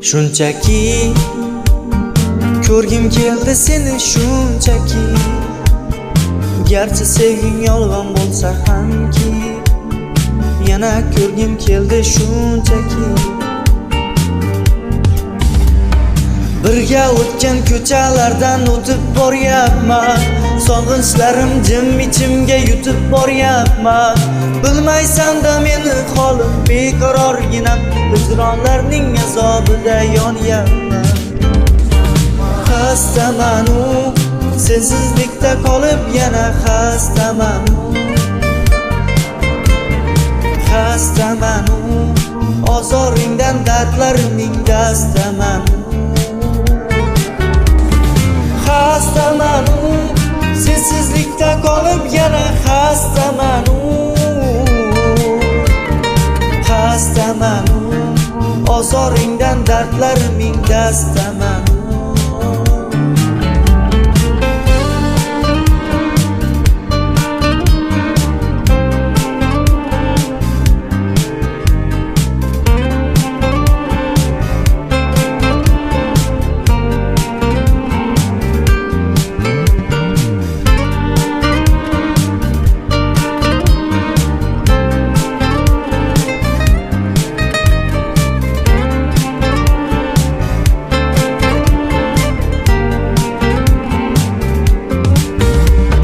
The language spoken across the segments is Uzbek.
Shunchaki ko'rgim keldi seni shunchaki, garchi sevging yolg'on bo'lsa hamki, yana ko'rgim keldi shunchaki. Birga o'tgan ko'chalardan o'tib boryapman, sog'inchlarim jim ichimga yutib boryapman. Bilmaysan-da meni holim beqarorginam, hijronlarning azobida yonyapman. Xastaman-u, sensizlikda qolib yana xastaman-u. Xastaman-u, ozoringdan dardlarimning dastaman-u. Xastaman-u, sensizlikda qolib yana xastaman-u. Xastaman-u, ozoringdan dardlarimning dastaman-u.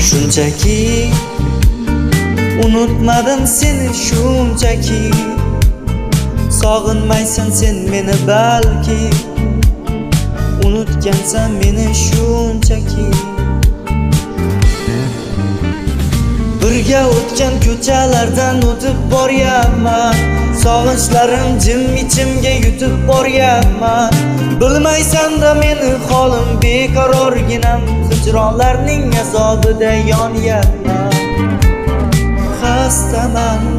Shunchaki unutmadim seni shunchaki, sog'inmaysan sen meni balki, unutgansan meni shunchaki. Birga o'tgan ko'chalardan o'tib boryapman, sog'inchlarim jim ichimga yutib boryapman. Bilmaysan-da meni holim beqarorginam, hijronlarning azobida yonyapman. Xastaman-u,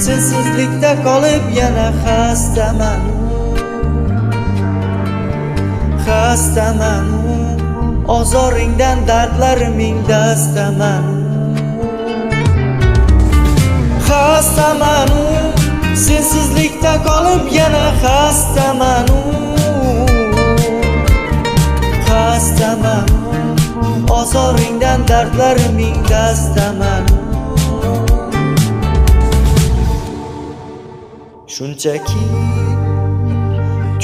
sensizlikda qolib yana xastaman-u. Xastaman-u, ozoringdan dardlarimning dastaman-u. Xastaman-u, sensizlikda qolib yana xastaman-u. Xastaman-u, ozoringdan dardlarimning dastaman-u. Shunchaki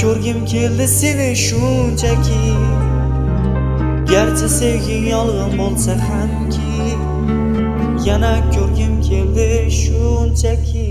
ko'rgim keldi seni shunchaki, garchi sevging yolg'on bo'lsa hamki, yana ko'rgim keldi shunchaki.